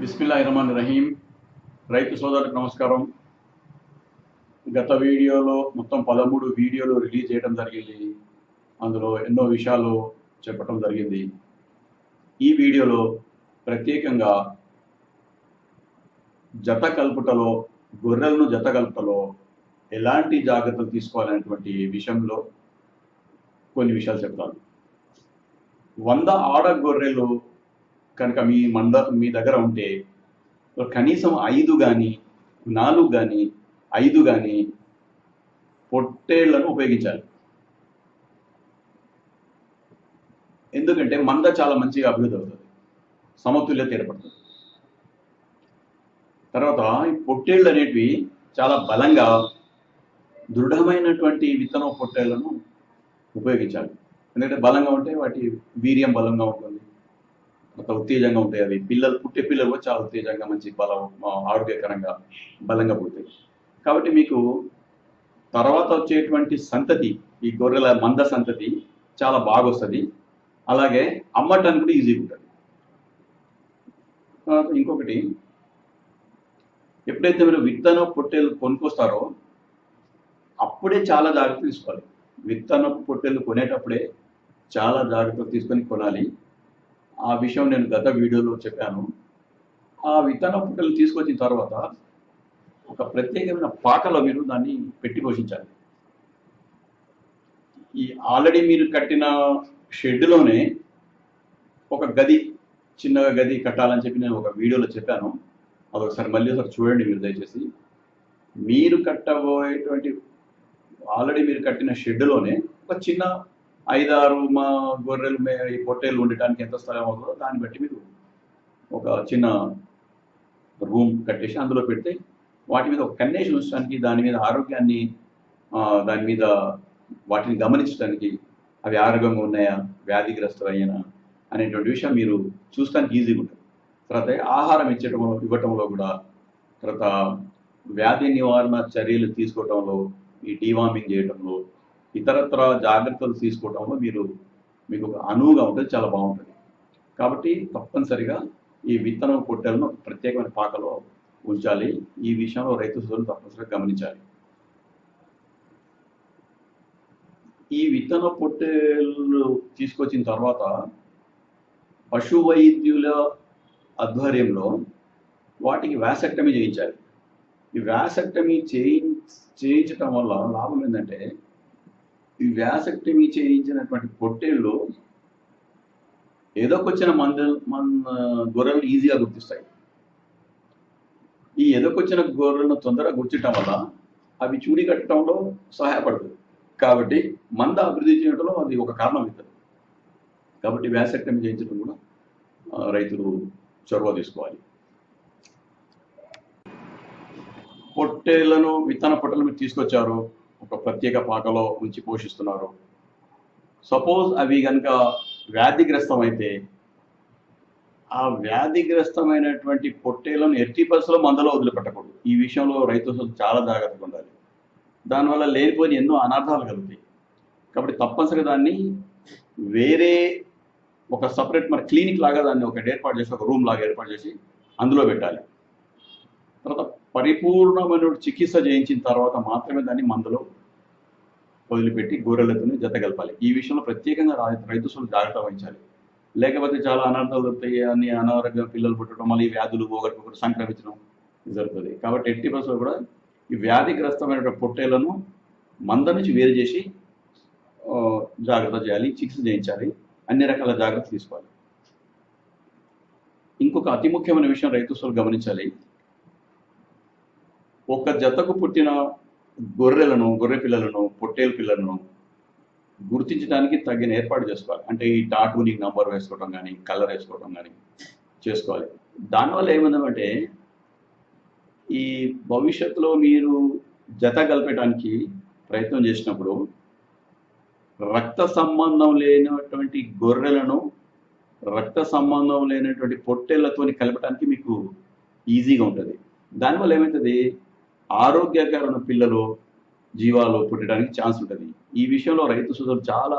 బిస్మిల్లాహిర్రహమానిర్రహీం. రైతు సోదరులకు నమస్కారం. గత వీడియోలో మొత్తం 13 వీడియోలు రిలీజ్ చేయడం జరిగింది. అందులో ఎన్నో విషయాలు చెప్పడం జరిగింది. ఈ వీడియోలో ప్రత్యేకంగా గొర్రెలను జత కలుపుటలో ఎలాంటి జాగ్రత్తలు తీసుకోవాలనేటువంటి విషయంలో కొన్ని విషయాలు చెప్తాను. 100 ఆడ గొర్రెలు కనుక మీ దగ్గర ఉంటే కనీసం 5 కానీ 4 కానీ 5 కానీ పొట్టేళ్లను ఉపయోగించాలి. ఎందుకంటే మంద చాలా మంచిగా అభివృద్ధి అవుతుంది, సమతుల్యత ఏర్పడుతుంది. తర్వాత ఈ పొట్టేళ్ళు అనేటివి చాలా బలంగా దృఢమైనటువంటి విత్తనం పొట్టేళ్లను ఉపయోగించాలి. ఎందుకంటే బలంగా ఉంటే వాటి వీర్యం బలంగా ఉంటుంది, అంత ఉత్తేజంగా ఉంటాయి. అవి పుట్టే పిల్లలు కూడా చాలా ఉత్తేజంగా మంచి బలం ఆరోగ్యకరంగా బలంగా పుడతాయి. కాబట్టి మీకు తర్వాత వచ్చేటువంటి సంతతి, ఈ గొర్రెల మంద సంతతి చాలా బాగా వస్తుంది. అలాగే అమ్మటానికి కూడా ఈజీగా ఉంటుంది. తర్వాత ఇంకొకటి, ఎప్పుడైతే మీరు విత్తన పొట్టేలు కొనుక్కొస్తారో అప్పుడే చాలా జాగ్రత్తలు తీసుకోవాలి. విత్తన పొట్టేలు కొనేటప్పుడే చాలా జాగ్రత్తలు తీసుకొని కొనాలి. ఆ విషయం నేను గత వీడియోలో చెప్పాను. ఆ విత్తన పొట్టెలు తీసుకొచ్చిన తర్వాత ఒక ప్రత్యేకమైన పాకలో మీరు దాన్ని పెట్టి పోషించాలి. ఈ ఆల్రెడీ మీరు కట్టిన షెడ్లోనే ఒక గది, చిన్నగా గది కట్టాలని చెప్పి నేను ఒక వీడియోలో చెప్పాను. అదొకసారి మళ్ళీ ఒకసారి చూడండి మీరు దయచేసి. మీరు కట్టబోయేటువంటి ఆల్రెడీ మీరు కట్టిన షెడ్లోనే ఒక చిన్న 5-6 గొర్రెలు ఈ పొట్టేలు ఉండటానికి ఎంత స్థలం అవుతుందో దాన్ని బట్టి మీరు ఒక చిన్న రూమ్ కట్టేసి అందులో పెడితే వాటి మీద ఒక కన్నేషన్ ఉంచడానికి, దాని మీద ఆరోగ్యాన్ని, దాని మీద వాటిని గమనించడానికి, అవి ఆరోగ్యంగా ఉన్నాయా, వ్యాధిగ్రస్తులయ్యానా అనేటువంటి విషయం మీరు చూస్తానికి ఈజీగా ఉంటుంది. తర్వాత ఆహారం ఇవ్వటంలో కూడా, తర్వాత వ్యాధి నివారణ చర్యలు తీసుకోవటంలో, ఈ డీవార్మింగ్ చేయటంలో, ఇతరత్ర జాగ్రత్తలు తీసుకోవటంలో మీకు అనువుగా ఉంటుంది, చాలా బాగుంటుంది. కాబట్టి తప్పనిసరిగా ఈ విత్తనం పొట్టెలను ప్రత్యేకమైన పాకలో ఉంచాలి. ఈ విషయంలో రైతు సోదరులు తప్పనిసరిగా గమనించాలి. ఈ విత్తన పొట్టేళ్ళు తీసుకొచ్చిన తర్వాత పశు వైద్యుల ఆధ్వర్యంలో వాటికి వ్యాసెక్టమీ చేయించాలి. ఈ వ్యాసెక్టమీ చేయించటం వల్ల లాభం ఏంటంటే, ఈ వ్యాసెక్టమీ చేయించినటువంటి పొట్టేళ్ళు ఎదకొచ్చిన గొర్రెలను ఈజీగా గుర్తిస్తాయి. ఈ ఎదకొచ్చిన గొర్రెలను తొందరగా గుర్తించడం వల్ల అవి చూడి కట్టడంలో సహాయపడుతుంది. కాబట్టి మంద అభివృద్ధి చేయడంలో అది ఒక కారణం అవుతుంది. కాబట్టి వ్యాసెక్టమీ చేయించడం కూడా రైతులు చొరవ తీసుకోవాలి. విత్తన పొట్టెలను మీరు తీసుకొచ్చారు, ఒక ప్రత్యేక పాకలో ఉంచి పోషిస్తున్నారు. సపోజ్ అవి కనుక వ్యాధిగ్రస్తం అయితే ఆ వ్యాధిగ్రస్తమైనటువంటి పొట్టేలను ఎట్టి పరిస్థితుల్లో మందలో వదిలిపెట్టకూడదు. ఈ విషయంలో రైతు చాలా జాగ్రత్తగా ఉండాలి. దానివల్ల లేనిపోయిన ఎన్నో అనార్థాలు కలుగుతాయి. కాబట్టి తప్పనిసరిగా దాన్ని వేరే ఒక సపరేట్ క్లినిక్ లాగా దాన్ని ఏర్పాటు చేసి, ఒక రూమ్ లాగా ఏర్పాటు చేసి అందులో పెట్టాలి. తర్వాత పరిపూర్ణమైన చికిత్స చేయించిన తర్వాత మాత్రమే దాన్ని మందులో వదిలిపెట్టి గొర్రెలతోనే జత కలపాలి. ఈ విషయంలో ప్రత్యేకంగా రైతు సోదరులు జాగ్రత్త వహించాలి. లేకపోతే చాలా అనార్థాలు దొరుకుతాయి. అన్ని అనారోగ్య పిల్లలు పుట్టడం, మళ్ళీ వ్యాధులు ఒకరికొకరు సంక్రమించడం జరుగుతుంది. కాబట్టి ఎట్టి పరిస్థితుల్లో కూడా ఈ వ్యాధిగ్రస్తమైన పొట్టేలను మంద నుంచి వేరు చేసి జాగ్రత్త చేయాలి, చికిత్స చేయించాలి, అన్ని రకాల జాగ్రత్తలు తీసుకోవాలి. ఇంకొక అతి ముఖ్యమైన విషయం రైతు సోదరులు గమనించాలి. ఒక జతకు పుట్టిన గొర్రె పిల్లలను, పొట్టేలు పిల్లలను గుర్తించడానికి తగిన ఏర్పాటు చేసుకోవాలి. అంటే ఈ టాటూనిక్ నంబర్ వేసుకోవడం కానీ, కలర్ వేసుకోవడం కానీ చేసుకోవాలి. దానివల్ల ఏముందంటే, ఈ భవిష్యత్తులో మీరు జత కలపడానికి ప్రయత్నం చేసినప్పుడు రక్త సంబంధం లేనటువంటి గొర్రెలను రక్త సంబంధం లేనటువంటి పొట్టేళ్లతోని కలపడానికి మీకు ఈజీగా ఉంటుంది. దానివల్ల ఏమవుతుంది, ఆరోగ్యకరమైన పిల్లలు, జీవాలు పుట్టడానికి ఛాన్స్ ఉంటుంది. ఈ విషయంలో రైతు సోదరులు చాలా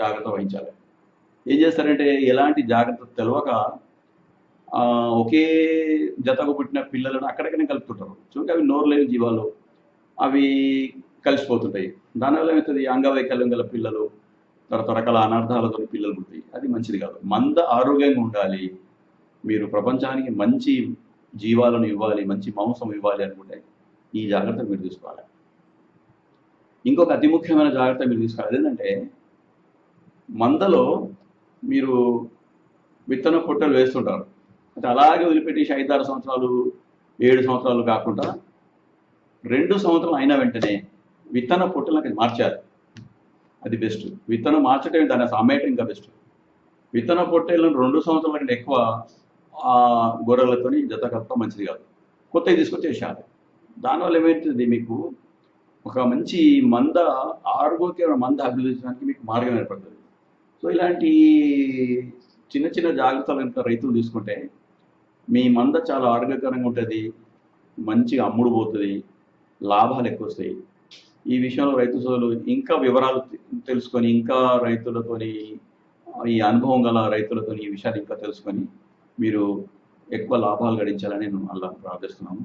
జాగ్రత్త వహించాలి. ఏం చేస్తారంటే, ఎలాంటి జాగ్రత్త తెలియక ఒకే జతకు పుట్టిన పిల్లలను అక్కడికనే కలుపుతుంటారు. చూడండి అవి నోరు లేని జీవాలు, అవి కలిసిపోతుంటాయి. దానివల్ల ఏమవుతుంది, అంగవైకల్యం గల పిల్లలు, తర్వాత రకరకాల అనర్థాలతో పిల్లలు పుడతాయి. అది మంచిది కాదు. మంద ఆరోగ్యంగా ఉండాలి, మీరు ప్రపంచానికి మంచి జీవాలను ఇవ్వాలి, మంచి మాంసం ఇవ్వాలి అనుకుంటే ఈ జాగ్రత్త మీరు తీసుకోవాలి. ఇంకొక అతి ముఖ్యమైన జాగ్రత్త మీరు తీసుకోవాలి. ఏంటంటే మందలో మీరు విత్తన పొట్టలు వేస్తుంటారు, అంటే అలాగే వదిలిపెట్టేసి 5-6 సంవత్సరాలు 7 సంవత్సరాలు కాకుండా 2 సంవత్సరాలు అయిన వెంటనే విత్తన పొట్టలకి మార్చాలి. అది బెస్ట్. విత్తనం మార్చడం దాన్ని అసలు అమ్మేయటం ఇంకా బెస్ట్. విత్తన పొట్టేళ్ళను 2 సంవత్సరాల కంటే ఎక్కువ గొర్రెలతోని జత కలపడం మంచిది కాదు. కొత్తవి తీసుకొచ్చేసేయాలి. దానివల్ల ఏమవుతుంది, మీకు ఒక మంచి మంద, ఆరోగ్యకరమైన మంద అభివృద్ధి చేయడానికి మీకు మార్గం ఏర్పడుతుంది. సో ఇలాంటి చిన్న చిన్న జాగ్రత్తలు కనుక రైతులు తీసుకుంటే మీ మంద చాలా ఆరోగ్యకరంగా ఉంటుంది, మంచిగా అమ్ముడు పోతుంది, లాభాలు ఎక్కువ వస్తాయి. ఈ విషయంలో రైతు సోదరులు ఇంకా వివరాలు తెలుసుకొని, ఇంకా రైతులతోని, ఈ అనుభవం గల రైతులతో ఈ విషయాలు ఇంకా తెలుసుకొని మీరు ఎక్కువ లాభాలు గడించాలని నేను అలా ప్రార్థిస్తున్నాను.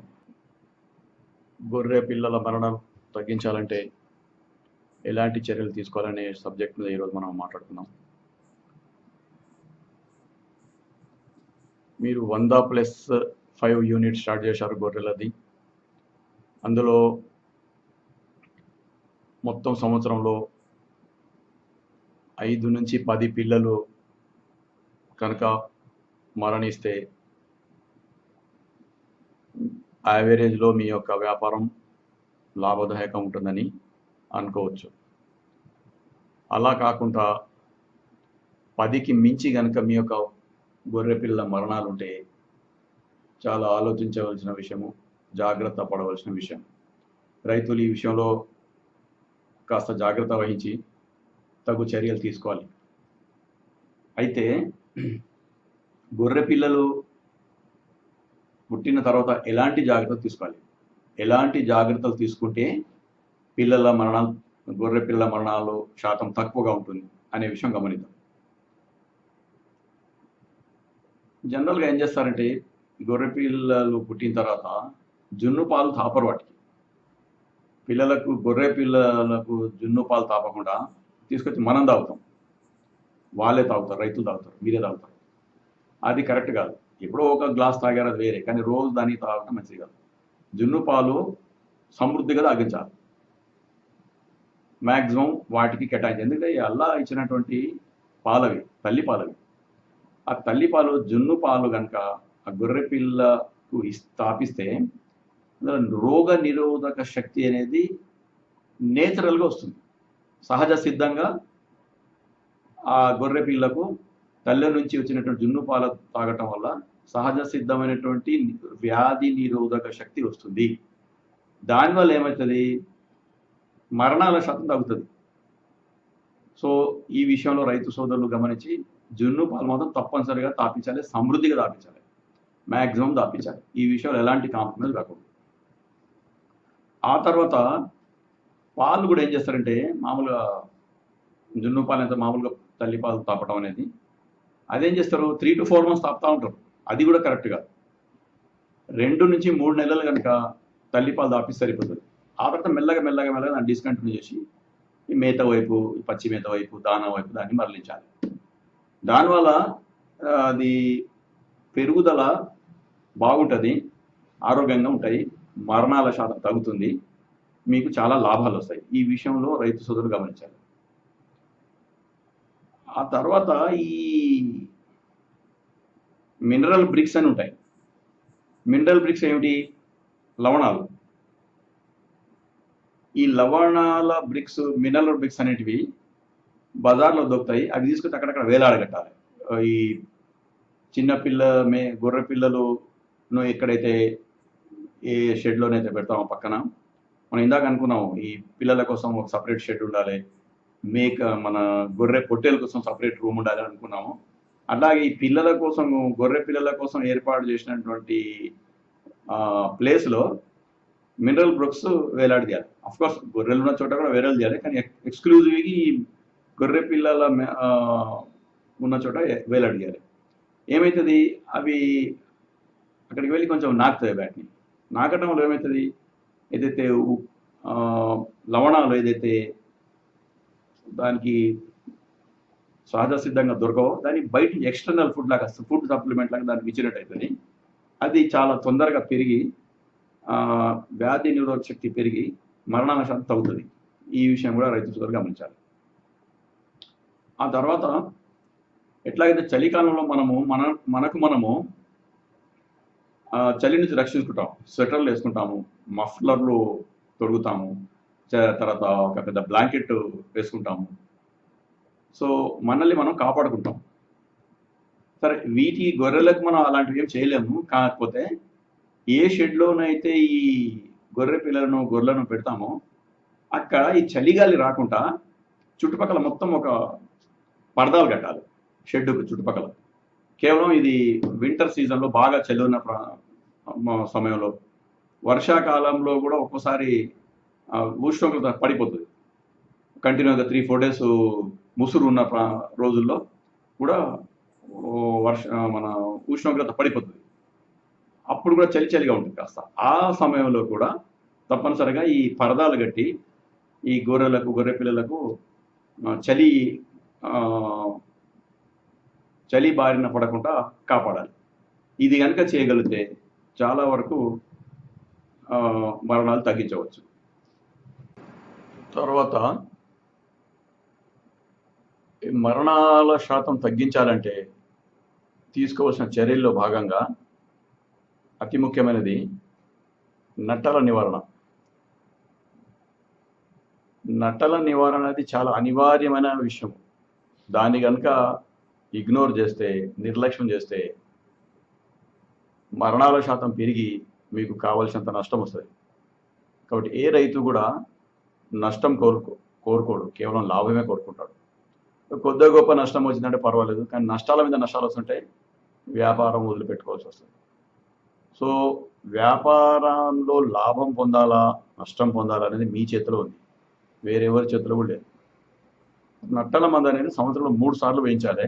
గొర్రె పిల్లల మరణం తగ్గించాలంటే ఎలాంటి చర్యలు తీసుకోవాలనే సబ్జెక్ట్ మీద ఈరోజు మనం మాట్లాడుతున్నాం. మీరు 100+5 యూనిట్ స్టార్ట్ చేశారు గొర్రెలది. అందులో మొత్తం సంవత్సరంలో 5 నుంచి 10 పిల్లలు కనుక మరణిస్తే యావరేజ్లో మీ యొక్క వ్యాపారం లాభదాయకం ఉంటుందని అనుకోవచ్చు. అలా కాకుండా 10కి మించి కనుక మీ యొక్క గొర్రె పిల్లల మరణాలు ఉంటే చాలా ఆలోచించవలసిన విషయము, జాగ్రత్త పడవలసిన విషయం. రైతులు ఈ విషయంలో కాస్త జాగ్రత్త వహించి తగు చర్యలు తీసుకోవాలి. అయితే గొర్రె పిల్లలు పుట్టిన తర్వాత ఎలాంటి జాగ్రత్తలు తీసుకోవాలి, ఎలాంటి జాగ్రత్తలు తీసుకుంటే గొర్రె పిల్లల మరణాలు శాతం తక్కువగా ఉంటుంది అనే విషయం గమనిద్దాం. జనరల్గా ఏం చేస్తారంటే గొర్రె పిల్లలు పుట్టిన తర్వాత జున్ను పాలు తాపరు. వాటికి గొర్రె పిల్లలకు జున్ను పాలు తాపకుండా తీసుకొచ్చి మనం తాగుతాం, వాళ్ళే తాగుతారు, రైతులు తాగుతారు, మీరే తాగుతారు. అది కరెక్ట్ కాదు. ఎప్పుడో ఒక గ్లాస్ తాగారు అది వేరే, కానీ రోజు దానికి తాగటం మంచిది కాదు. జున్ను పాలు సమృద్ధిగా తాగించాలి, మ్యాక్సిమం వాటికి కేటాయించాలి. ఎందుకంటే అల్లా ఇచ్చినటువంటి పాలవి, తల్లి పాలవి. ఆ తల్లి పాలు, జున్ను పాలు కనుక ఆ గొర్రె పిల్లకు స్థాపిస్తే రోగ నిరోధక శక్తి అనేది నేచురల్గా వస్తుంది. సహజ సిద్ధంగా ఆ గొర్రె పిల్లకు తల్లి నుంచి వచ్చినటువంటి జున్ను పాలు తాగటం వల్ల సహజ సిద్ధమైనటువంటి వ్యాధి నిరోధక శక్తి వస్తుంది. దానివల్ల ఏమవుతుంది, మరణాల శాతం తగ్గుతుంది. సో ఈ విషయంలో రైతు సోదరులు గమనించి జున్ను పాలు మాత్రం తప్పనిసరిగా తాపించాలి, సమృద్ధిగా తాపించాలి, మ్యాక్సిమం తాపించాలి. ఈ విషయంలో ఎలాంటి కాంప్రమైజ్ కాకూడదు. ఆ తర్వాత పాలు కూడా ఏం చేస్తారంటే, మామూలుగా జున్ను పాలు ఎంత మామూలుగా తల్లి పాలు తాపడం అనేది, అదేం చేస్తారు 3 to 4 months తాపుతూ ఉంటారు. అది కూడా కరెక్ట్ కాదు. 2 నుంచి 3 నెలలు కనుక తల్లి పాలు తాపిస్తే సరిపోతుంది. ఆ తర్వాత మెల్లగా దాన్ని డిస్కంటిన్యూ చేసి ఈ మేత వైపు, పచ్చి మేత వైపు, దానా వైపు దాన్ని మరలించాలి. దానివల్ల అది పెరుగుదల బాగుంటుంది, ఆరోగ్యంగా ఉంటాయి, మరణాల శాతం తగ్గుతుంది, మీకు చాలా లాభాలు వస్తాయి. ఈ విషయంలో రైతు సోదరులు గమనించాలి. ఆ తర్వాత ఈ మినరల్ బ్రిక్స్ అని ఉంటాయి. మినరల్ బ్రిక్స్ ఏమిటి? లవణాలు. ఈ లవణాల బ్రిక్స్, మినరల్ బ్రిక్స్ అనేటివి బజార్లో దొరుకుతాయి. అవి తీసుకొచ్చి అక్కడక్కడ వేలాడగట్టాలి. ఈ గొర్రె పిల్లలను ఎక్కడైతే ఏ షెడ్లోనైతే పెడతామో పక్కన, మనం ఇందాక అనుకున్నాము ఈ పిల్లల కోసం ఒక సపరేట్ షెడ్ ఉండాలి, మన గొర్రె పొట్టేల కోసం సపరేట్ రూమ్ ఉండాలి అనుకున్నాము. అలాగే ఈ గొర్రె పిల్లల కోసం ఏర్పాటు చేసినటువంటి ప్లేస్లో మినరల్ బ్రిక్స్ వేలాడదీయాలి. అఫ్కోర్స్ గొర్రెలు ఉన్న చోట కూడా వేరేలు చేయాలి, కానీ ఎక్స్క్లూజివ్గా ఈ గొర్రె పిల్లల ఉన్న చోట వేలాడదీయాలి. ఏమవుతుంది, అవి అక్కడికి వెళ్ళి కొంచెం నాకుతాయి వాటిని. నాకటం వల్ల ఏమవుతుంది, ఏదైతే ఆ, లవణాలు ఏదైతే దానికి సహజ సిద్ధంగా దొరకవో దాన్ని బయట ఎక్స్టర్నల్ ఫుడ్ లాగా ఫుడ్ సప్లిమెంట్ లాగా దానికి ఇచ్చినట్టు అవుతుంది. అది చాలా తొందరగా పెరిగి వ్యాధి నిరోధక శక్తి పెరిగి మరణాల శాతం తగ్గుతుంది. ఈ విషయం కూడా రైతు సోదరులు గమనించాలి. ఆ తర్వాత ఎట్లాగైతే చలికాలంలో మనము చలి నుంచి రక్షించుకుంటాం, స్వెటర్లు వేసుకుంటాము, మఫ్లర్లు తొడుగుతాము, తర్వాత ఒక పెద్ద బ్లాంకెట్ వేసుకుంటాము. సో మనల్ని మనం కాపాడుకుంటాం. సరే, గొర్రెలకు మనం అలాంటివి ఏం చేయలేము. కాకపోతే ఏ షెడ్లోనైతే ఈ గొర్రెలను పెడతామో అక్కడ ఈ చలిగాలి రాకుండా చుట్టుపక్కల మొత్తం ఒక పరదాలు కట్టాలి షెడ్డుకు చుట్టుపక్కల. కేవలం ఇది వింటర్ సీజన్లో బాగా చలి ఉన్న సమయంలో, వర్షాకాలంలో కూడా ఒక్కోసారి ఉష్ణోగ్రత పడిపోతుంది. కంటిన్యూగా 3-4 days ముసురు ఉన్న రోజుల్లో కూడా మన ఉష్ణోగ్రత పడిపోతుంది. అప్పుడు కూడా చలిగా ఉంటుంది కాస్త. ఆ సమయంలో కూడా తప్పనిసరిగా ఈ పరదాలు కట్టి ఈ గొర్రె పిల్లలకు చలి బారిన పడకుండా కాపాడాలి. ఇది కనుక చేయగలిగితే చాలా వరకు మరణాలు తగ్గించవచ్చు. తర్వాత మరణాల శాతం తగ్గించాలంటే తీసుకోవాల్సిన చర్యల్లో భాగంగా అతి ముఖ్యమైనది నట్టల నివారణ. నట్టల నివారణ అనేది చాలా అనివార్యమైన విషయం. దాన్ని కనుక ఇగ్నోర్ చేస్తే, నిర్లక్ష్యం చేస్తే మరణాల శాతం పెరిగి మీకు కావలసినంత నష్టం వస్తుంది. కాబట్టి ఏ రైతు కూడా నష్టం కోరుకోడు, కేవలం లాభమే కోరుకుంటాడు. కొద్దిగా గొప్ప నష్టం వచ్చిందంటే పర్వాలేదు, కానీ నష్టాల మీద నష్టాలు వస్తుంటే వ్యాపారం వదిలిపెట్టుకోవాల్సి వస్తుంది. సో వ్యాపారంలో లాభం పొందాలా, నష్టం పొందాలా అనేది మీ చేతిలో ఉంది, వేరెవరి చేతిలో కూడా లేదు. నట్టల మందు అనేది సంవత్సరంలో 3 సార్లు వేయించాలి.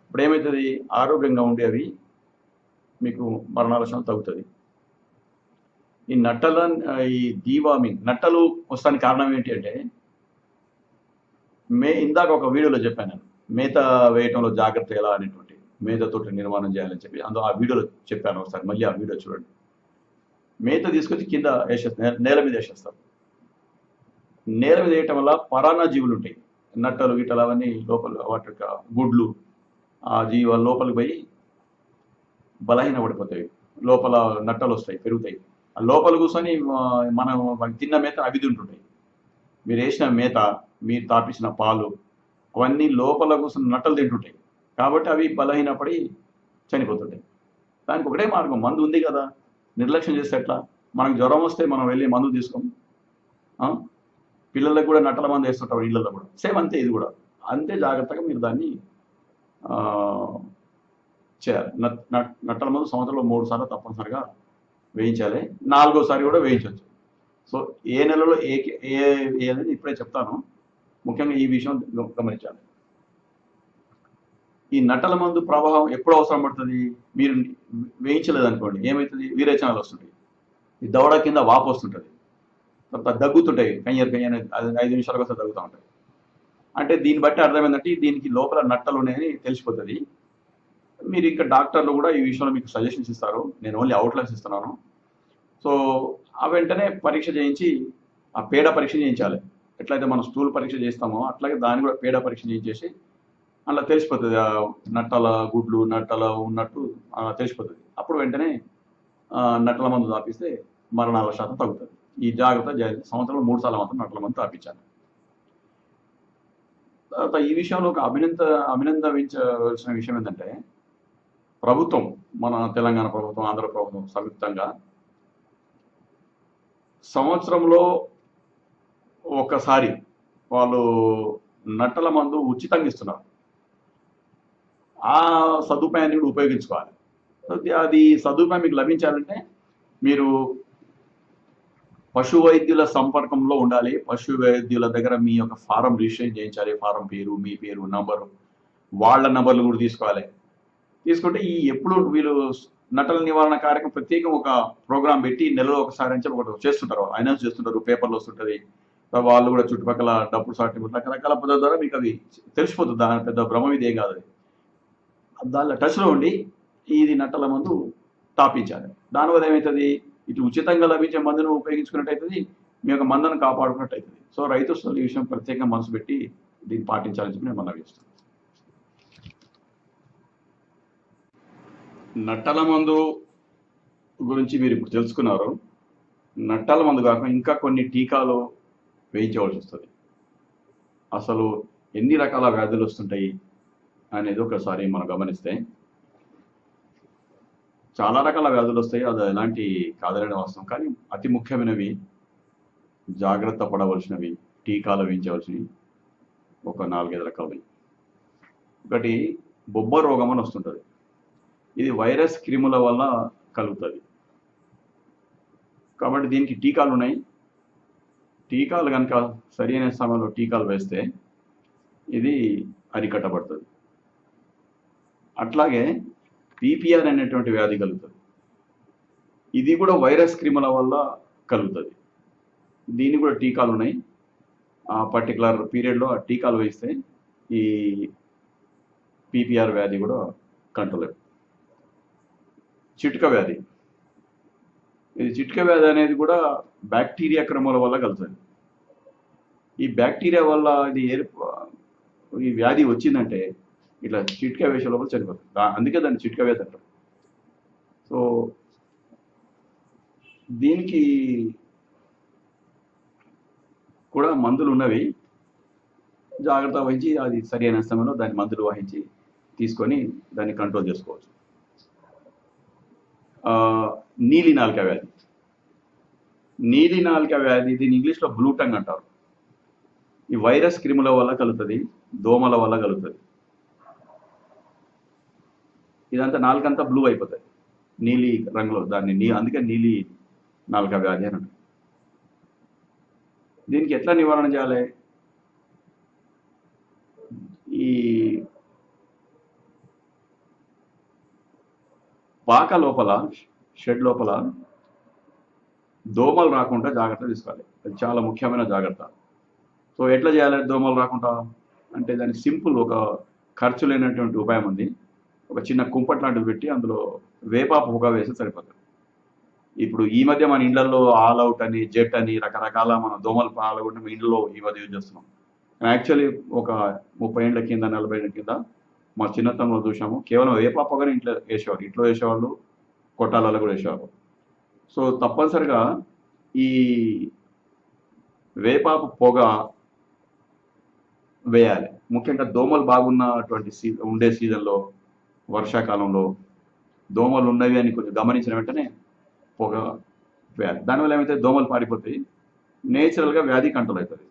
ఇప్పుడు ఏమవుతుంది, ఆరోగ్యంగా ఉండేవి మీకు మరణాల శాతం తగ్గుతుంది. ఈ డీవార్మింగ్, నట్టలు వస్తానికి కారణం ఏంటి అంటే, ఇందాక ఒక వీడియోలో చెప్పాను నేను, మేత వేయటంలో జాగ్రత్త ఎలా అనేటువంటి, మేతతో నిర్మాణం చేయాలని చెప్పి అందులో ఆ వీడియోలో చెప్పాను. ఒకసారి మళ్ళీ ఆ వీడియో చూడండి. మేత తీసుకొచ్చి కింద నేల మీద వేసేస్తారు. నేల మీద వేయటం వల్ల పరాన్న జీవులు ఉంటాయి, నట్టలు గిట్టలు అవన్నీ లోపల, వాటి యొక్క గుడ్లు ఆ జీవాలు లోపలికి పోయి బలహీన పడిపోతాయి, లోపల నట్టలు వస్తాయి, పెరుగుతాయి. ఆ లోపల కూర్చొని మనం తిన్న మేత అవి తింటుంటాయి. మీరు వేసిన మేత, మీరు తాపించిన పాలు అవన్నీ లోపల కూర్చొని నట్టలు తింటుంటాయి. కాబట్టి అవి బలహీనపడి చనిపోతుంటాయి. దానికి ఒకటే మార్గం, మందు ఉంది కదా. నిర్లక్ష్యం చేస్తే ఎట్లా? మనకు జ్వరం వస్తే మనం వెళ్ళి మందు తీసుకోం. పిల్లలకు కూడా నట్టల మందు వేస్తుంటాం ఇళ్ళల్లో కూడా, సేమ్ అంతే. ఇది కూడా అంతే జాగ్రత్తగా మీరు దాన్ని చేయాలి. నట్టల మందు సంవత్సరంలో 3 సార్లు తప్పనిసరిగా వేయించాలి. 4వ సారి కూడా వేయించవచ్చు. సో ఏ నెలలో ఏ అనేది ఇప్పుడే చెప్తాను. ముఖ్యంగా ఈ విషయం గమనించాలి. ఈ నట్టల మందు ప్రవాహం ఎప్పుడు అవసరం పడుతుంది, మీరు వేయించలేదనుకోండి, ఏమవుతుంది, విరేచనాలు వస్తుంటాయి, ఈ దవడ కింద వాపు వస్తుంటుంది, తర్వాత దగ్గుతుంటాయి, కయ్యర్ 5 నిమిషాలకు వస్తే దగ్గుతూ ఉంటాయి. అంటే దీన్ని బట్టి అర్థమైందంటే దీనికి లోపల నట్టలు ఉన్నాయని తెలిసిపోతుంది. మీరు ఇంకా డాక్టర్లు కూడా ఈ విషయంలో మీకు సజెషన్స్ ఇస్తారు. నేను ఓన్లీ అవుట్లైన్స్ ఇస్తున్నాను. సో ఆ వెంటనే పరీక్ష చేయించి, ఆ పేడ పరీక్ష చేయించాలి. ఎట్లయితే మనం స్టూల్ పరీక్ష చేస్తామో అట్లాగే దాన్ని కూడా పేడ పరీక్ష చేయించేసి అలా తెలిసిపోతుంది, నట్టల గుడ్లు నట్టల ఉన్నట్టు తెలిసిపోతుంది. అప్పుడు వెంటనే నట్టల మందు తాపిస్తే మరణాల శాతం తగ్గుతుంది. ఈ జాగ్రత్త సంవత్సరంలో 3 సార్లు మాత్రం నట్టల మందు తాపించాలి. తర్వాత ఈ విషయంలో ఒక అభినందించవలసిన విషయం ఏంటంటే, ప్రభుత్వం, మన తెలంగాణ ప్రభుత్వం, ఆంధ్ర ప్రభుత్వం సంయుక్తంగా సంవత్సరంలో ఒకసారి వాళ్ళు నట్టల మందు ఉచితంగా ఇస్తున్నారు. ఆ సదుపాయాన్ని కూడా ఉపయోగించుకోవాలి. అది సదుపాయం మీకు లభించాలంటే మీరు పశు వైద్యుల సంపర్కంలో ఉండాలి. పశు వైద్యుల దగ్గర మీ యొక్క ఫారం రిజిస్ట్రేషన్ చేయించాలి. ఫారం పేరు, మీ పేరు, నంబరు, వాళ్ళ నంబర్లు కూడా తీసుకోవాలి. తీసుకుంటే ఈ ఎప్పుడు వీళ్ళు నటల నివారణ కార్యక్రమం ప్రత్యేకం ఒక ప్రోగ్రామ్ పెట్టి నెలలో ఒకసారి అని చెప్పి ఒకటి చేస్తుంటారు, అనౌన్స్ చేస్తుంటారు, పేపర్లో వస్తుంటుంది. వాళ్ళు కూడా చుట్టుపక్కల డబ్బులు సాటి రకరకాల పద్ధతుల ద్వారా మీకు అది తెలిసిపోతుంది. దాని పెద్ద భ్రమ ఇదేం కాదు. అది దానిలో టచ్లో ఉండి ఇది నట్టల మందు తాపించాలి. దానివల్ల ఏమవుతుంది, ఇటు ఉచితంగా లభించే మందును ఉపయోగించుకున్నట్టు అవుతుంది, మీ యొక్క మందును కాపాడుకున్నట్టు అవుతుంది. సో రైతు సోదరులు ఈ విషయం ప్రత్యేకంగా మనసు పెట్టి దీన్ని పాటించాలని చెప్పి నేను మనవి చేస్తాను. నట్టల మందు గురించి మీరు ఇప్పుడు తెలుసుకున్నారు. నట్టల మందు కాకుండా ఇంకా కొన్ని టీకాలు వేయించవలసి వస్తుంది. అసలు ఎన్ని రకాల వ్యాధులు వస్తుంటాయి అనేది ఒకసారి మనం గమనిస్తే చాలా రకాల వ్యాధులు వస్తాయి, అది ఎలాంటి కాదలేని వాస్తవం. కానీ అతి ముఖ్యమైనవి, జాగ్రత్త పడవలసినవి, టీకాలు వేయించవలసినవి ఒక 4-5 రకాలు. ఒకటి బొబ్బ రోగం అని వస్తుంటుంది. ఇది వైరస్ క్రిముల వల్ల కలుగుతుంది. కాబట్టి దీనికి టీకాలు ఉన్నాయి. టీకాలు కనుక సరైన సమయంలో టీకాలు వేస్తే ఇది అరికట్టబడుతుంది. అట్లాగే పీపీఆర్ అనేటువంటి వ్యాధి కలుగుతుంది. ఇది కూడా వైరస్ క్రిముల వల్ల కలుగుతుంది. దీనికి కూడా టీకాలు ఉన్నాయి. ఆ పర్టికులర్ పీరియడ్లో ఆ టీకాలు వేస్తే ఈ పీపీఆర్ వ్యాధి కూడా కంట్రోల్ అవుతుంది. చిట్క వ్యాధి, ఇది చిట్క వ్యాధి అనేది కూడా బ్యాక్టీరియా క్రమాల వల్ల కలుగుతుంది. ఈ బ్యాక్టీరియా వల్ల ఇది ఈ వ్యాధి వచ్చిందంటే ఇట్లా చిట్కా వేసే లోపల చనిపోతుంది. అందుకే దాన్ని చిట్క వ్యాధి అంటారు. సో దీనికి కూడా మందులు ఉన్నవి. జాగ్రత్త వహించి అది సరైన సమయంలో దాని మందులు వహించి తీసుకొని దాన్ని కంట్రోల్ చేసుకోవచ్చు. నీలి నాలిక వ్యాధి, నీలి నాలిక వ్యాధి దీన్ని ఇంగ్లీష్లో బ్లూ టంగ్ అంటారు. ఈ వైరస్ క్రిముల వల్ల కలుగుతుంది, దోమల వల్ల కలుగుతుంది. ఇదంతా నాలుకంతా బ్లూ అయిపోతుంది, నీలి రంగులో. దాన్ని అందుకే నీలి నాలిక వ్యాధి అని అంటారు. దీనికి ఎట్లా నివారణ చేయాలి? ఈ పాక లోపల, షెడ్ లోపల దోమలు రాకుండా జాగ్రత్త తీసుకోవాలి. అది చాలా ముఖ్యమైన జాగ్రత్త. సో ఎట్లా చేయాలి దోమలు రాకుండా అంటే దానికి సింపుల్, ఒక ఖర్చు లేనటువంటి ఉపాయం ఉంది. ఒక చిన్న కుంపట్ లాంటిది పెట్టి అందులో వేప పొగ వేసి సరిపోతుంది. ఇప్పుడు ఈ మధ్య మన ఇళ్లలో ఆల్ అవుట్ అని, జెట్ అని రకరకాల మన దోమలు పాల్గొంటే మన ఇంట్లో ఈ మధ్య యూజ్ చేస్తున్నాం. యాక్చువల్లీ ఒక 30 ఏళ్ల కింద, 40 ఏళ్ల కింద మా చిన్నతనంలో చూసాము, కేవలం వేప పొగని ఇంట్లో వేసేవాళ్ళు. ఇంట్లో వేసేవాళ్ళు, కొట్టాలలో కూడా వేసేవాళ్ళు. సో తప్పనిసరిగా ఈ వేపాకు పొగ వేయాలి. ముఖ్యంగా దోమలు బాగున్నటువంటి ఉండే సీజన్లో, వర్షాకాలంలో దోమలు ఉన్నవి అని కొంచెం గమనించిన వెంటనే పొగ వేయాలి. దానివల్ల ఏమైతే దోమలు పారిపోతాయి, నేచురల్గా వ్యాధి కంట్రోల్ అవుతుంది.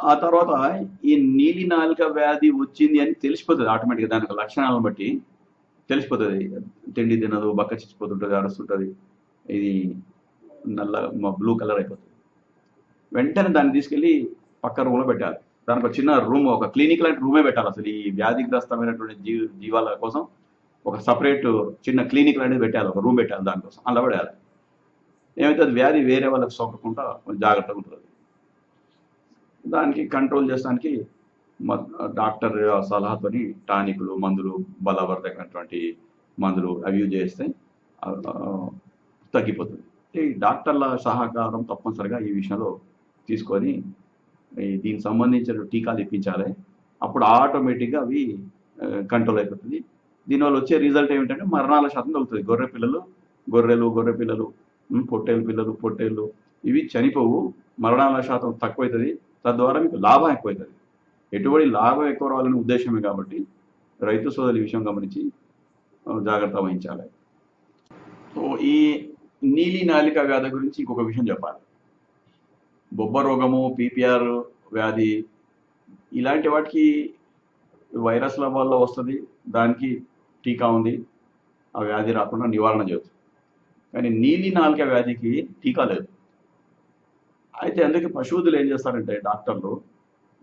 ఆ తర్వాత ఈ నీలి నాలిక వ్యాధి వచ్చింది అని తెలిసిపోతుంది ఆటోమేటిక్గా. దానికి లక్షణాలను బట్టి తెలిసిపోతుంది. తిండి తినదు, బక్క చిచ్చిపోతుంటుంది, అరుస్తుంటుంది, ఇది బ్లూ కలర్ అయిపోతుంది. వెంటనే దాన్ని తీసుకెళ్ళి పక్క రూమ్లో పెట్టాలి. దానికి ఒక చిన్న రూమ్, ఒక క్లినిక్ లాంటి రూమే పెట్టాలి. అసలు ఈ వ్యాధిగ్రస్తమైనటువంటి జీవాల కోసం ఒక సపరేట్ చిన్న క్లినిక్ లాంటిది పెట్టాలి, ఒక రూమ్ పెట్టాలి దానికోసం. అలా పడేయాలి. ఏమైతే అది వ్యాధి వేరే వాళ్ళకి సోకకుండా జాగ్రత్తగా ఉంటుంది. దానికి కంట్రోల్ చేయడానికి డాక్టర్ సలహాతోని టానిక్లు, మందులు, బలవర్ధకమైనటువంటి మందులు అవి యూజ్ చేస్తే తగ్గిపోతుంది. ఈ డాక్టర్ల సహకారం తప్పనిసరిగా ఈ విషయంలో తీసుకొని దీనికి సంబంధించిన టీకాలు ఇప్పించాలి. అప్పుడు ఆటోమేటిక్గా అవి కంట్రోల్ అయిపోతుంది. దీనివల్ల వచ్చే రిజల్ట్ ఏమిటంటే మరణాల శాతం తగ్గుతుంది. గొర్రెలు, గొర్రె పిల్లలు, పొట్టేళ్ళు ఇవి చనిపోవు, మరణాల శాతం తక్కువవుతుంది. తద్వారా మీకు లాభం ఎక్కువవుతుంది. ఎటువంటి లాభం ఎక్కువ రావాలనే ఉద్దేశమే కాబట్టి రైతు సోదరులు ఈ విషయం గమనించి జాగ్రత్త వహించాలి. సో ఈ నీలి నాలిక వ్యాధి గురించి ఇంకొక విషయం చెప్పాలి. బొబ్బ రోగము, పీపీఆర్ వ్యాధి ఇలాంటి వాటికి వైరస్ల వల్ల వస్తుంది, దానికి టీకా ఉంది, ఆ వ్యాధి రాకుండా నివారణ చేయవచ్చు. కానీ నీలి నాలిక వ్యాధికి టీకా లేదు. అయితే అందుకే పశువులు ఏం చేస్తారంటే డాక్టర్లు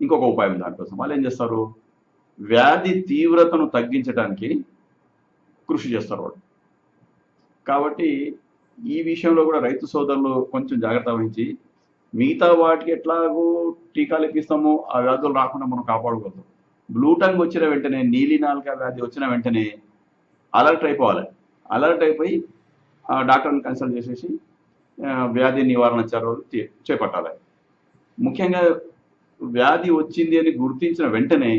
ఇంకొక ఉపాయం దానికోసం వాళ్ళు ఏం చేస్తారు, వ్యాధి తీవ్రతను తగ్గించడానికి కృషి చేస్తారు వాళ్ళు. కాబట్టి ఈ విషయంలో కూడా రైతు సోదరులు కొంచెం జాగ్రత్త వహించి, మిగతా వాటికి ఎట్లాగో టీకాలు ఇప్పిస్తామో ఆ వ్యాధులు రాకుండా మనం కాపాడుకోవద్దు. బ్లూ టంగ్ వచ్చిన వెంటనే, నీలి నాలుక వ్యాధి వచ్చిన వెంటనే అలర్ట్ అయిపోవాలి. అలర్ట్ అయిపోయి డాక్టర్ని కన్సల్ట్ చేసేసి వ్యాధి నివారణ చర్యలు చేపట్టాలి. ముఖ్యంగా వ్యాధి వచ్చింది అని గుర్తించిన వెంటనే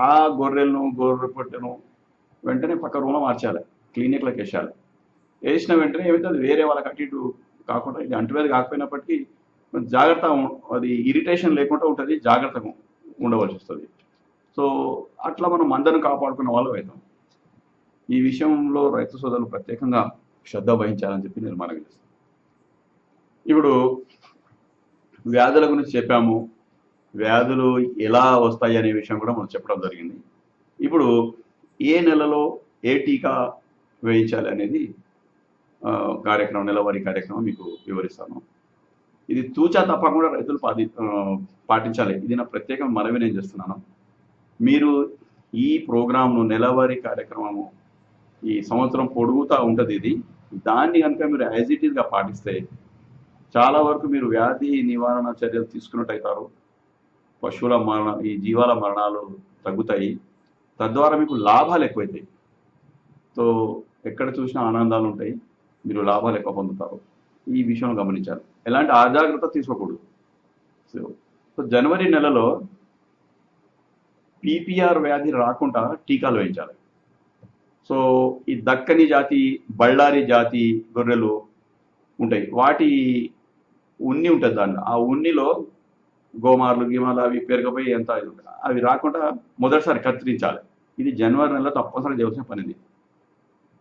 ఆ గొర్రె పొట్టెను వెంటనే పక్క రూమ్లో మార్చాలి, క్లినిక్లోకి వేసాలి. వేసిన వెంటనే ఏమైతే అది వేరే వాళ్ళకి అటు ఇటు కాకుండా, ఇది అంటువ్యాధి కాకపోయినప్పటికీ జాగ్రత్త, అది ఇరిటేషన్ లేకుండా ఉంటుంది, జాగ్రత్తగా ఉండవలసి వస్తుంది. సో అట్లా మనం మందను కాపాడుకున్న వాళ్ళు అవుతాం. ఈ విషయంలో రైతు సోదరులు ప్రత్యేకంగా శ్రద్ధ వహించాలని చెప్పి నేను మనవి చేస్తాను. ఇప్పుడు వ్యాధుల గురించి చెప్పాము, వ్యాధులు ఎలా వస్తాయి అనే విషయం కూడా మనం చెప్పడం జరిగింది. ఇప్పుడు ఏ నెలలో ఏ టీకా వేయించాలి అనేది కార్యక్రమం, నెలవారీ కార్యక్రమం మీకు వివరిస్తాను. ఇది తూచా తప్పకుండా రైతులు పాటించాలి. ఇది నా ప్రత్యేకం మనవి నేను చేస్తున్నాను. మీరు ఈ ప్రోగ్రామ్ను, నెలవారీ కార్యక్రమము ఈ సంవత్సరం పొడుగుతా ఉంటుంది. ఇది దాన్ని కనుక మీరు యాజ్ ఇట్ ఈస్గా పాటిస్తే చాలా వరకు మీరు వ్యాధి నివారణ చర్యలు తీసుకున్నట్టు అవుతారు. పశువుల ఈ జీవాల మరణాలు తగ్గుతాయి. తద్వారా మీకు లాభాలు ఎక్కువైతాయి. సో ఎక్కడ చూసినా ఆనందాలు ఉంటాయి, మీరు లాభాలు ఎక్కువ పొందుతారు. ఈ విషయం గమనించాలి. ఎలాంటి అజాగ్రత్త తీసుకోకూడదు. సో జనవరి నెలలో పీపీఆర్ వ్యాధి రాకుండా టీకాలు వేయించాలి. సో ఈ దక్కని జాతి, బళ్ళారి జాతి గొర్రెలు ఉంటాయి, వాటి ఉన్ని ఉంటుంది. దాన్ని ఆ ఉన్నిలో గోమార్లు గీమాలు అవి పెరగపోయి ఎంత అవి రాకుండా మొదటిసారి కత్తిరించాలి. ఇది జనవరి నెలలో తప్పనిసరి చేయాల్సిన పనిది.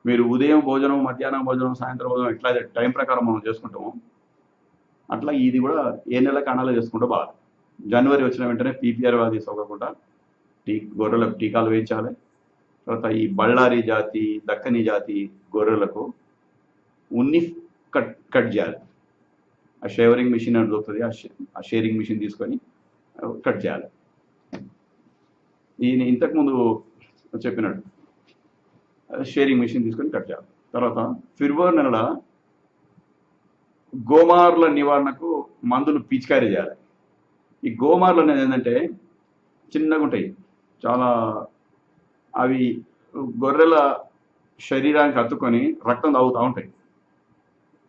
మీరు ఉదయం భోజనం, మధ్యాహ్నం భోజనం, సాయంత్రం భోజనం ఎట్లా టైం ప్రకారం మనం చేసుకుంటాము, అట్లా ఇది కూడా ఏ నెల కాణాలో చేసుకుంటే బాగా. జనవరి వచ్చిన వెంటనే పీపీఆర్ వ్యాధి సోకకుండా గొర్రెలకు టీకాలు వేయించాలి. తర్వాత ఈ బళ్ళారి జాతి, దక్కని జాతి గొర్రెలకు ఉన్ని కట్ చేయాలి. ఆ షేవరింగ్ మిషన్ అని దొరుకుతుంది, ఆ షేరింగ్ మిషన్ తీసుకొని కట్ చేయాలి. ఈయన ఇంతకుముందు చెప్పినట్టు షేరింగ్ మిషన్ తీసుకొని కట్ చేయాలి. తర్వాత ఫిబ్రవరి నెల గోమార్ల నివారణకు మందులు పిచికారీ చేయాలి. ఈ గోమార్లు అనేది ఏంటంటే చిన్నగా ఉంటాయి చాలా, అవి గొర్రెల శరీరానికి అత్తుకొని రక్తం తాగుతూ ఉంటాయి.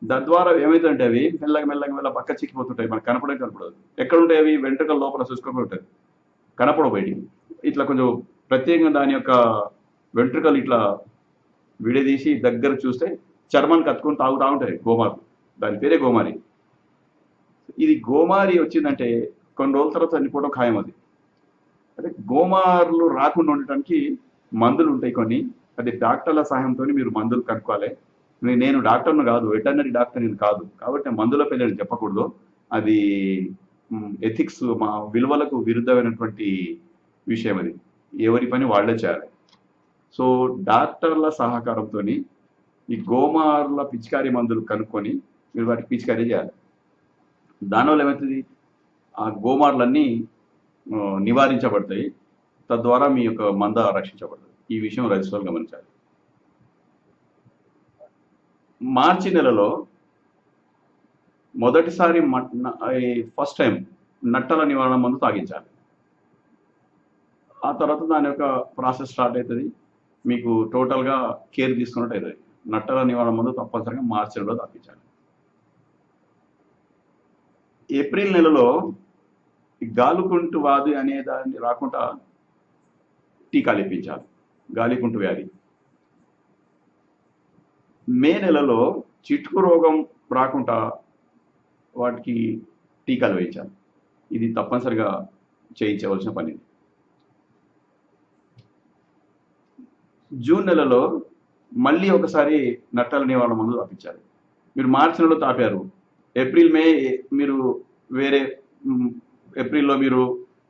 తద్వారా ఏమైతుందంటే అవి మెల్లగా పక్క చిక్కిపోతుంటాయి, మనకు కనపడదు. ఎక్కడ ఉంటాయి అవి? వెంట్రుకల లోపల చూసుకొని ఉంటాయి, కనపడవు బయటికి. ఇట్లా కొంచెం ప్రత్యేకంగా దాని యొక్క వెంట్రుకలు ఇట్లా విడదీసి దగ్గర చూస్తే చర్మాన్ని కత్తుకొని తాగుతూ ఉంటాయి గోమార్లు. దాని పేరే గోమారి. ఇది గోమారి వచ్చిందంటే కొన్ని రోజుల తర్వాత చనిపోవడం ఖాయం. అది అదే గోమార్లు రాకుండా ఉండటానికి మందులు ఉంటాయి కొన్ని, అది డాక్టర్ల సహాయంతో మీరు మందులు కనుక్కోవాలి. నేను డాక్టర్ను కాదు, వెటర్నరీ డాక్టర్ నేను కాదు, కాబట్టి మందుల పేర్లు చెప్పకూడదు. అది ఎథిక్స్, మా విలువలకు విరుద్ధమైనటువంటి విషయం. అది ఎవరి పని వాళ్ళే చేయాలి. సో డాక్టర్ల సహకారంతో ఈ గోమార్ల పిచికారీ మందులు కనుక్కొని మీరు వాటికి పిచికారీ చేయాలి. దానివల్ల ఏమవుతుంది, ఆ గోమార్లన్నీ నివారించబడతాయి. తద్వారా మీ యొక్క మంద రక్షించబడుతుంది. ఈ విషయం రైతులు గమనించాలి. మార్చి నెలలో మొదటిసారి ఫస్ట్ టైం నట్టల నివారణ మందు తాగించాలి. ఆ తర్వాత దాని యొక్క ప్రాసెస్ స్టార్ట్ అవుతుంది. మీకు టోటల్గా కేర్ తీసుకున్నట్టు అవుతుంది. నట్టల నివారణ మందు తప్పనిసరిగా మార్చి నెలలో తాగించాలి. ఏప్రిల్ నెలలో గాలికుంటు వ్యాధి అనే దాన్ని రాకుండా టీకాలు ఇప్పించాలి, గాలికుంటు వ్యాధి. మే నెలలో చిటుకు రోగం రాకుండా వాటికి టీకాలు వేయించాలి. ఇది తప్పనిసరిగా చేయించవలసిన పని. జూన్ నెలలో మళ్ళీ ఒకసారి నట్టల నివారణ మందు తాపించాలి. మీరు మార్చి నెలలో తాపారు, ఏప్రిల్ మే మీరు వేరే, ఏప్రిల్లో మీరు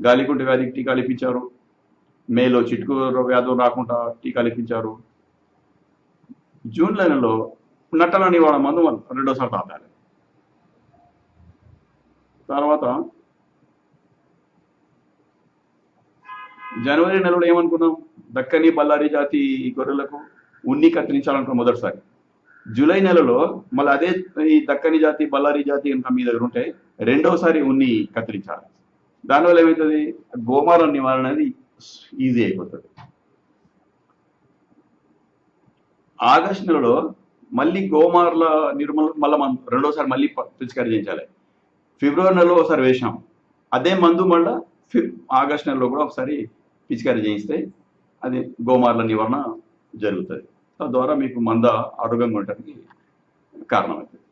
గాలికుంటు వ్యాధికి టీకాలు ఇప్పించారు, మేలో చిటుకు వ్యాధులు రాకుండా టీకాలు ఇప్పించారు, జూన్ నెలలో నట్టల నివారణ మందు రెండోసారి తాపాలి. తర్వాత జనవరి నెలలో ఏమనుకున్నాం, దక్కని బళ్ళారి జాతి గొర్రెలకు ఉన్ని కత్తిరించాలనుకున్నాం మొదటిసారి. జూలై నెలలో మళ్ళీ అదే ఈ దక్కని జాతి బళ్ళారి జాతి ఇంకా మీ దగ్గర ఉంటే రెండవసారి ఉన్ని కత్తిరించాలి. దానివల్ల ఏమవుతుంది, గోమార నివారణ అనేది ఈజీ అయిపోతుంది. ఆగస్టు నెలలో మళ్ళీ గోమార్ల నిర్మూలన మళ్ళీ మనం రెండోసారి మళ్ళీ పిచికారీ చేయించాలి. ఫిబ్రవరి నెలలో ఒకసారి వేసాం, అదే మందు మళ్ళీ ఆగస్టు నెలలో కూడా ఒకసారి పిచికారీ చేయిస్తే అది గోమార్ల నివారణ జరుగుతుంది. తద్వారా మీకు మంద ఆరోగ్యంగా ఉండటానికి కారణమవుతుంది.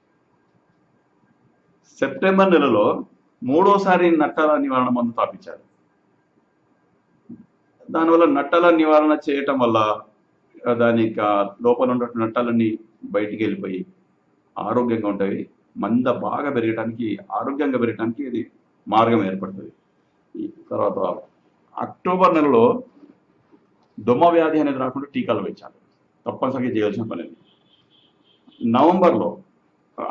సెప్టెంబర్ నెలలో మూడోసారి నట్టల నివారణ మందు తాపించాలి. దానివల్ల నట్టల నివారణ చేయటం వల్ల దాని లోపల ఉన్న నట్టాలన్నీ బయటికి వెళ్ళిపోయి ఆరోగ్యంగా ఉంటాయి. మంద బాగా పెరగటానికి, ఆరోగ్యంగా పెరగటానికి ఇది మార్గం ఏర్పడుతుంది. తర్వాత అక్టోబర్ నెలలో దొమ్మ వ్యాధి అనేది రాకుండా టీకాలు వేయించాలి, తప్పనిసరిగా చేయాల్సిన పని. నవంబర్లో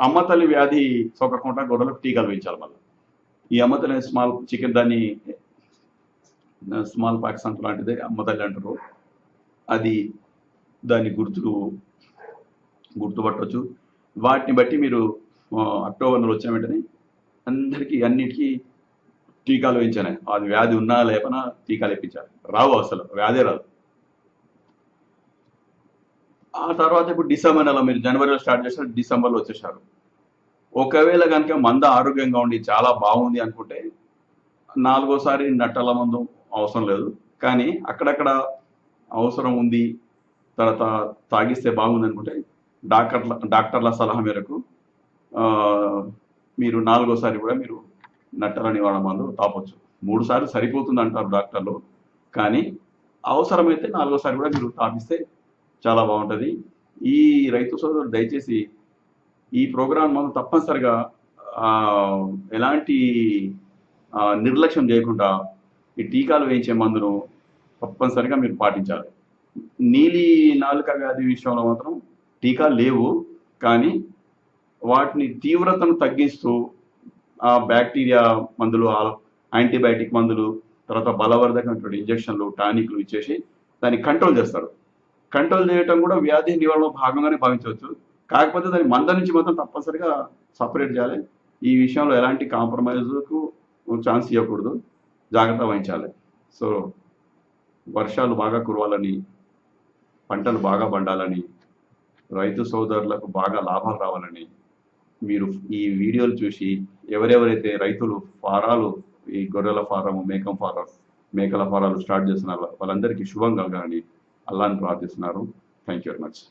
అమ్మతల్లి వ్యాధి సోకకుండా గొర్రెలకు టీకాలు వేయించాలి. మళ్ళీ ఈ అమ్మతల్లి స్మాల్ చికెన్, దాన్ని స్మాల్ పాక్స్ అంట లాంటిదే అమ్మతల్లి అంటారు. అది దాని గుర్తుపట్టవచ్చు. వాటిని బట్టి మీరు అక్టోబర్ నెలలో వచ్చిన వెంటనే అందరికీ అన్నిటికీ టీకాలు వేయించాలి. అది వ్యాధి ఉన్నా లేపనా టీకాలు వేయించాలి. రావు, అసలు వ్యాధే రాదు. ఆ తర్వాత ఇప్పుడు డిసెంబర్ నెల, మీరు జనవరిలో స్టార్ట్ చేసిన డిసెంబర్లో వచ్చేసారు. ఒకవేళ కనుక మంద ఆరోగ్యంగా ఉండి చాలా బాగుంది అనుకుంటే నాలుగోసారి నట్టల మందు అవసరం లేదు. కానీ అక్కడక్కడ అవసరం ఉంది, తర్వాత తాగిస్తే బాగుంది అనుకుంటే డాక్టర్ల సలహా మేరకు మీరు నాలుగోసారి కూడా మీరు నట్టల నివారణ మందు తాపొచ్చు. 3 సార్లు సరిపోతుంది అంటారు డాక్టర్లు, కానీ అవసరమైతే నాలుగోసారి కూడా మీరు తాపిస్తే చాలా బాగుంటుంది. ఈ రైతు సోదరులు దయచేసి ఈ ప్రోగ్రాం మనం తప్పనిసరిగా ఎలాంటి నిర్లక్ష్యం చేయకుండా ఈ టీకాలు వేయించే మందును తప్పనిసరిగా మీరు పాటించాలి. నీలి నాలుక వ్యాధి విషయంలో మాత్రం టీకాలు లేవు, కానీ వాటిని తీవ్రతను తగ్గిస్తూ బ్యాక్టీరియా మందులు, యాంటీబయాటిక్ మందులు, తర్వాత బలవర్ధకమైనటువంటి ఇంజక్షన్లు, టానిక్లు ఇచ్చేసి దాన్ని కంట్రోల్ చేస్తారు. కంట్రోల్ చేయటం కూడా వ్యాధి నివారణలో భాగంగానే భావించవచ్చు. కాకపోతే దాని మంద నుంచి మాత్రం తప్పనిసరిగా సపరేట్ చేయాలి. ఈ విషయంలో ఎలాంటి కాంప్రమైజ్కు ఛాన్స్ ఇవ్వకూడదు, జాగ్రత్త వహించాలి. సో వర్షాలు బాగా కురవాలని, పంటలు బాగా పండాలని, రైతు సోదరులకు బాగా లాభాలు రావాలని మీరు ఈ వీడియోలు చూసి ఎవరెవరైతే రైతులు ఫారాలు, ఈ గొర్రెల ఫారం, మేకల ఫారాలు స్టార్ట్ చేస్తున్నారు వాళ్ళందరికీ శుభం కలగాలని అల్లాహ్ని ప్రార్థిస్తున్నారు. Thank you very much.